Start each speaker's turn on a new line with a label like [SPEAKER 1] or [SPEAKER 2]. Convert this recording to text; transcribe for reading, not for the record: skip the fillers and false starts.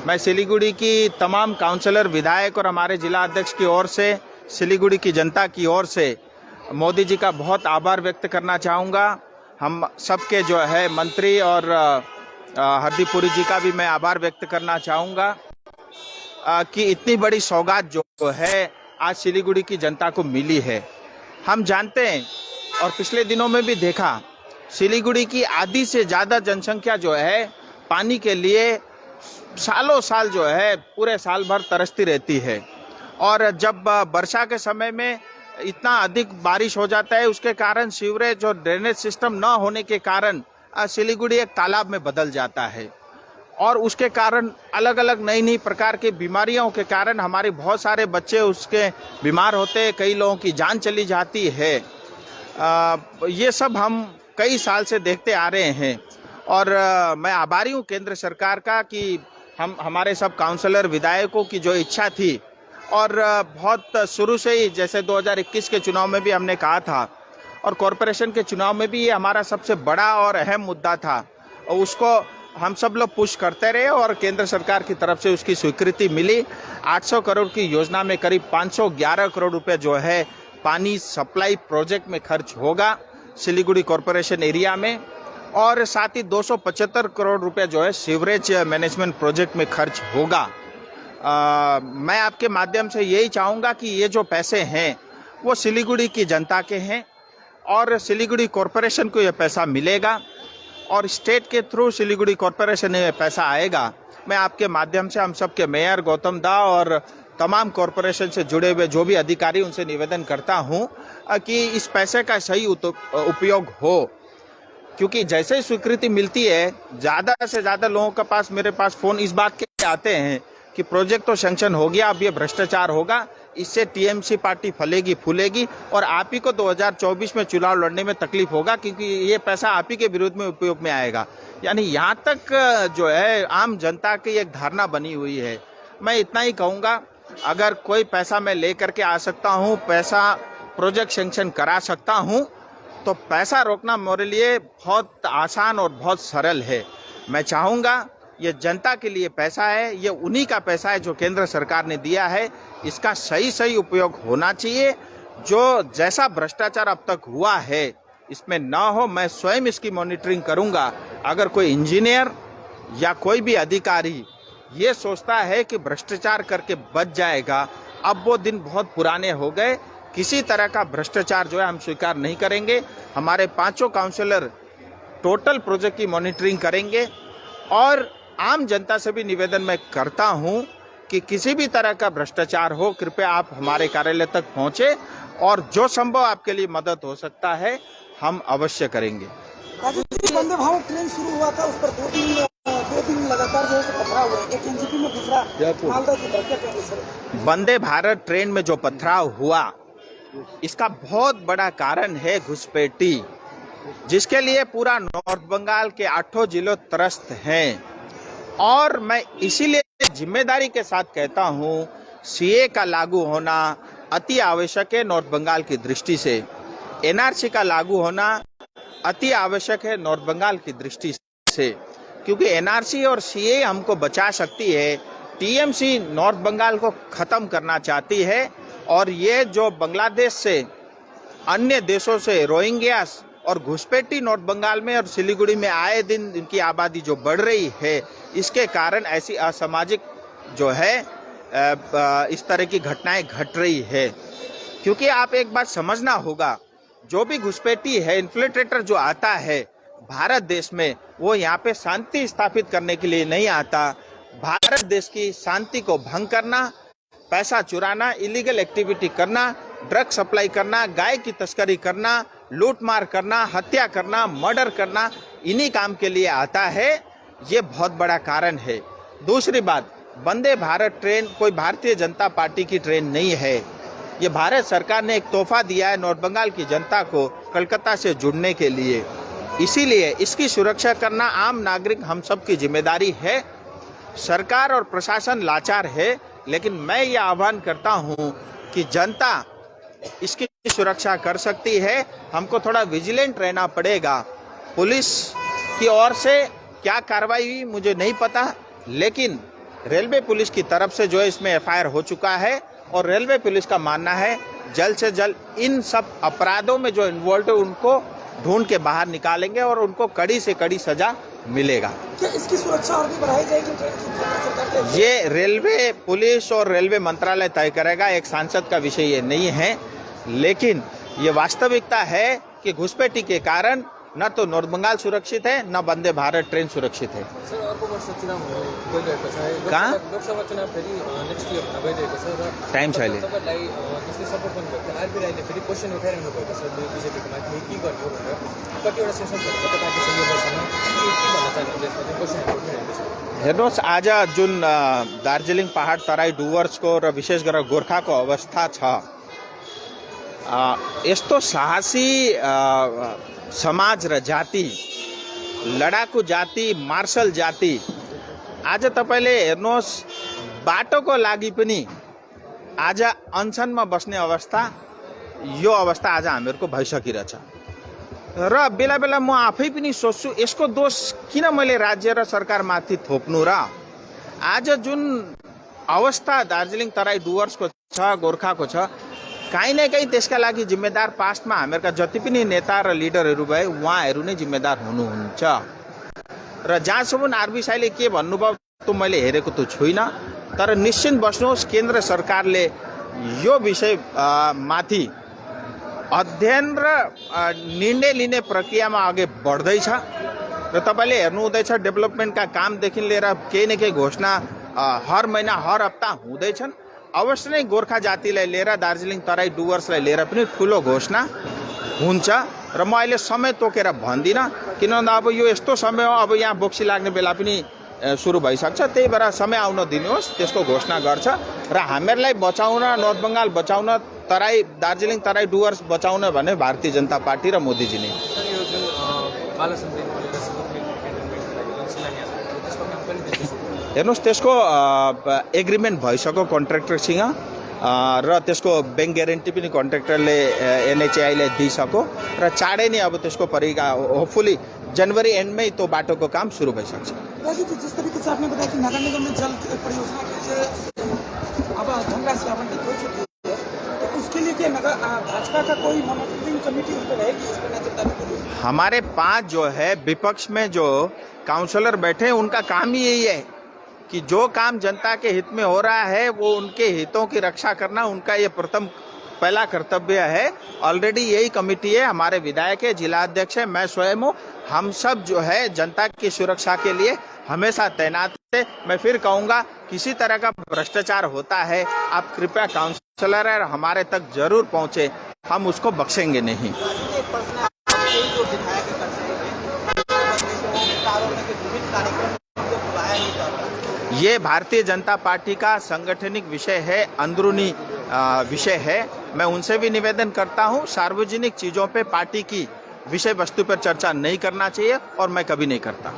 [SPEAKER 1] मैं सिलीगुड़ी की तमाम काउंसलर, विधायक और हमारे जिला अध्यक्ष की ओर से, सिलीगुड़ी की जनता की ओर से मोदी जी का बहुत आभार व्यक्त करना चाहूँगा। हम सबके जो है मंत्री और हरदीप पुरी जी का भी मैं आभार व्यक्त करना चाहूँगा कि इतनी बड़ी सौगात जो है आज सिलीगुड़ी की जनता को मिली है। हम जानते हैं और पिछले दिनों में भी देखा, सिलीगुड़ी की आधी से ज़्यादा जनसंख्या जो है पानी के लिए सालों साल जो है पूरे साल भर तरसती रहती है। और जब वर्षा के समय में इतना अधिक बारिश हो जाता है, उसके कारण सीवरेज और ड्रेनेज सिस्टम न होने के कारण सिलीगुड़ी एक तालाब में बदल जाता है और उसके कारण अलग अलग नई नई प्रकार की बीमारियों के कारण हमारे बहुत सारे बच्चे उसके बीमार होते हैं, कई लोगों की जान चली जाती है। ये सब हम कई साल से देखते आ रहे हैं और मैं आभारी हूँ केंद्र सरकार का कि हमारे सब काउंसलर, विधायकों की जो इच्छा थी और बहुत शुरू से ही, जैसे 2021 के चुनाव में भी हमने कहा था और कॉरपोरेशन के चुनाव में भी ये हमारा सबसे बड़ा और अहम मुद्दा था और उसको हम सब लोग पुश करते रहे और केंद्र सरकार की तरफ से उसकी स्वीकृति मिली। 800 करोड़ की योजना में करीब 511 करोड़ रुपए जो है पानी सप्लाई प्रोजेक्ट में खर्च होगा सिलीगुड़ी कॉरपोरेशन एरिया में और साथ ही 275 करोड़ रुपए जो है सीवरेज मैनेजमेंट प्रोजेक्ट में खर्च होगा। मैं आपके माध्यम से यही चाहूँगा कि ये जो पैसे हैं वो सिलीगुड़ी की जनता के हैं और सिलीगुड़ी कॉरपोरेशन को ये पैसा मिलेगा और स्टेट के थ्रू सिलीगुड़ी कॉरपोरेशन में पैसा आएगा। मैं आपके माध्यम से हम सबके मेयर गौतम दा और तमाम कॉरपोरेशन से जुड़े हुए जो भी अधिकारी, उनसे निवेदन करता हूं कि इस पैसे का सही उपयोग हो, क्योंकि जैसे ही स्वीकृति मिलती है ज़्यादा से ज़्यादा लोगों के पास, मेरे पास फ़ोन इस बात के आते हैं कि प्रोजेक्ट तो सैंक्शन हो गया, अब ये भ्रष्टाचार होगा, इससे टीएमसी पार्टी फलेगी फूलेगी और आप ही को 2024 में चुनाव लड़ने में तकलीफ होगा क्योंकि ये पैसा आप ही के विरुद्ध में उपयोग में आएगा। यानी यहाँ तक जो है आम जनता की एक धारणा बनी हुई है। मैं इतना ही कहूँगा, अगर कोई पैसा मैं लेकर के आ सकता हूँ, पैसा प्रोजेक्ट सैंक्शन करा सकता हूँ, तो पैसा रोकना मेरे लिए बहुत आसान और बहुत सरल है। मैं चाहूँगा ये जनता के लिए पैसा है, ये उन्हीं का पैसा है जो केंद्र सरकार ने दिया है, इसका सही उपयोग होना चाहिए। जो जैसा भ्रष्टाचार अब तक हुआ है इसमें ना हो, मैं स्वयं इसकी मॉनिटरिंग करूंगा। अगर कोई इंजीनियर या कोई भी अधिकारी ये सोचता है कि भ्रष्टाचार करके बच जाएगा, अब वो दिन बहुत पुराने हो गए। किसी तरह का भ्रष्टाचार जो है हम स्वीकार नहीं करेंगे। हमारे 5 काउंसलर टोटल प्रोजेक्ट की मॉनिटरिंग करेंगे और आम जनता से भी निवेदन मैं करता हूं कि किसी भी तरह का भ्रष्टाचार हो, कृपया आप हमारे कार्यालय तक पहुंचे और जो संभव आपके लिए मदद हो सकता है हम अवश्य करेंगे।
[SPEAKER 2] वंदे भारत ट्रेन शुरू हुआ था, उस पर दो दिन लगातार जो है पथराव हुआ, एक एनजीपी में दूसरा मालदा से।
[SPEAKER 1] वंदे भारत ट्रेन में जो पथराव हुआ इसका बहुत बड़ा कारण है घुसपैठी, जिसके लिए पूरा नॉर्थ बंगाल के 8 जिलों त्रस्त हैं और मैं इसीलिए जिम्मेदारी के साथ कहता हूं, सीए का लागू होना अति आवश्यक है नॉर्थ बंगाल की दृष्टि से। एनआरसी का लागू होना अति आवश्यक है नॉर्थ बंगाल की दृष्टि से, क्योंकि एनआरसी और सीए हमको बचा सकती है। टीएमसी नॉर्थ बंगाल को खत्म करना चाहती है और ये जो बांग्लादेश से, अन्य देशों से रोहिंग्यास और घुसपैठी नॉर्थ बंगाल में और सिलीगुड़ी में आए दिन इनकी आबादी जो बढ़ रही है, इसके कारण ऐसी असामाजिक जो है इस तरह की घटनाएं घट रही है। क्योंकि आप एक बात समझना होगा, जो भी घुसपैठी है, इन्फिल्ट्रेटर जो आता है भारत देश में, वो यहाँ पे शांति स्थापित करने के लिए नहीं आता। भारत देश की शांति को भंग करना, पैसा चुराना, इलीगल एक्टिविटी करना, ड्रग सप्लाई करना, गाय की तस्करी करना, लूट मार करना, हत्या करना, मर्डर करना, इन्हीं काम के लिए आता है। ये बहुत बड़ा कारण है। दूसरी बात, वंदे भारत ट्रेन कोई भारतीय जनता पार्टी की ट्रेन नहीं है। ये भारत सरकार ने एक तोहफा दिया है नॉर्थ बंगाल की जनता को कलकत्ता से जुड़ने के लिए। इसीलिए इसकी सुरक्षा करना आम नागरिक हम सब की जिम्मेदारी है। सरकार और प्रशासन लाचार है, लेकिन मैं ये आह्वान करता हूँ कि जनता इसकी सुरक्षा कर सकती है। हमको थोड़ा विजिलेंट रहना पड़ेगा। पुलिस की ओर से क्या कार्रवाई हुई मुझे नहीं पता, लेकिन रेलवे पुलिस की तरफ से जो है इसमें एफआईआर हो चुका है और रेलवे पुलिस का मानना है जल्द से जल्द इन सब अपराधों में जो इन्वॉल्व है उनको ढूंढ के बाहर निकालेंगे और उनको कड़ी से कड़ी सजा मिलेगा।
[SPEAKER 2] क्या इसकी सुरक्षा और भी बढ़ाई जाएगी ट्रेन की?
[SPEAKER 1] ये रेलवे पुलिस और रेलवे मंत्रालय तय करेगा, एक सांसद का विषय ये नहीं है, लेकिन ये वास्तविकता है कि घुसपैठी के कारण न तो नॉर्थ बंगाल सुरक्षित है न वंदे भारत ट्रेन सुरक्षित है।
[SPEAKER 3] सर अर्को वर्ष चुनाव गइरहेको छ,
[SPEAKER 1] कहाँ?
[SPEAKER 3] लोकसभा चुनाव फेरि नेक्स्ट इयर हुन गइरहेको छ र
[SPEAKER 1] टाइम छ अहिले।
[SPEAKER 3] तपाईलाई जसले सपोर्ट गर्नुभएको थियो आरबी राईले फेरि क्वेसन उठाइरहनु भएको छ बिजेपीको माथि के गर्ने हो भनेर कतिवटा सेसन्सहरू कता बाँकी छ यो वर्षमा के भन्न चाहनुहुन्छ यसमा क्वेसनहरू उठिरहेको छ?
[SPEAKER 1] हेर्नुहोस्, आज जुन दार्जिलिङ पहाड तराई डुवर्सको र विशेष गरेर गोर्खाको अवस्था छ, यस्तो साहसी समाज र जाति, लडाकु जाति, मार्शल जाति आज तपाईले हेर्नुहोस् बाटोको लागि पनि आज अनसनमा बस्ने अवस्था, यो अवस्था आज हामीहरूको भइसकिरहेछ र बेला बेला म आफै पनि सोच्छु यसको दोष किन मैले राज्य र सरकारमाथि थोप्नु र आज जुन अवस्था दार्जिलिङ तराई डुवर्सको छ, गोर्खाको छ, कहीँ न कहीँ त्यसका लागि जिम्मेदार पास्टमा हामीहरूका जति पनि नेता र लिडरहरू भए उहाँहरू नै जिम्मेदार हुनुहुन्छ र जहाँसम्म आरबी साईले के भन्नुभयो त्यो मैले हेरेको त छुइनँ, तर निश्चिन्त बस्नुहोस् केन्द्र सरकारले यो विषय माथि अध्ययन र निर्णय लिने प्रक्रियामा अघि बढ्दैछ र तपाईँले हेर्नुहुँदैछ डेभलपमेन्टका कामदेखि लिएर केही न केही घोषणा हर महिना हर हप्ता हुँदैछन्। अवश्य नै गोर्खा जातिलाई लिएर दार्जिलिङ तराई डुवर्सलाई लिएर पनि ठुलो घोषणा हुन्छ र म अहिले समय तोकेर भन्दिनँ, किनभने अब यो यस्तो समय हो, अब यहाँ बोक्सी लाग्ने बेला पनि सुरु भइसक्छ, त्यही भएर समय आउन दिनुहोस्, त्यसको घोषणा गर्छ र हामीहरूलाई बचाउन, नर्थ बङ्गाल बचाउन, तराई दार्जिलिङ तराई डुवर्स बचाउन भने भारतीय जनता पार्टी र मोदीजी नै।
[SPEAKER 3] यो जुन बालसञ्जय
[SPEAKER 1] हेर्नुहोस्, त्यसको एग्रिमेन्ट भइसक्यो कन्ट्र्याक्टरसँग र त्यसको ब्याङ्क ग्यारेन्टी पनि कन्ट्र्याक्टरले एनएचएआईलाई दिइसक्यो र चाँडै नै अब त्यसको होपफुली जनवरी एन्डमै त्यो बाटोको काम सुरु भइसक्छ।
[SPEAKER 2] जिस तरीके से आपने बताया कि नगर निगम में जल परियोजना के अब धनराशि आवंटित हो चुकी है, तो उसके लिए क्या नगर भाजपा का कोई मॉनिटरिंग कमेटी उस पर रहेगी, इस पर नजर डालने के लिए?
[SPEAKER 1] हमारे 5 जो है विपक्ष में जो काउंसलर बैठे उनका काम ही यही है कि जो काम जनता के हित में हो रहा है वो उनके हितों की रक्षा करना उनका ये पहला कर्तव्य है। ऑलरेडी यही कमेटी है, हमारे विधायक है, जिला अध्यक्ष है, मैं स्वयं हूँ, हम सब जो है जनता की सुरक्षा के लिए हमेशा तैनात है। मैं फिर कहूँगा किसी तरह का भ्रष्टाचार होता है आप कृपया काउंसलर है हमारे तक जरूर पहुँचे, हम उसको बख्शेंगे नहीं। ये भारतीय जनता पार्टी का संगठनिक विषय है, अंदरूनी विषय है। मैं उनसे भी निवेदन करता हूं सार्वजनिक चीजों पे पार्टी की विषय वस्तु पर चर्चा नहीं करना चाहिए और मैं कभी नहीं करता।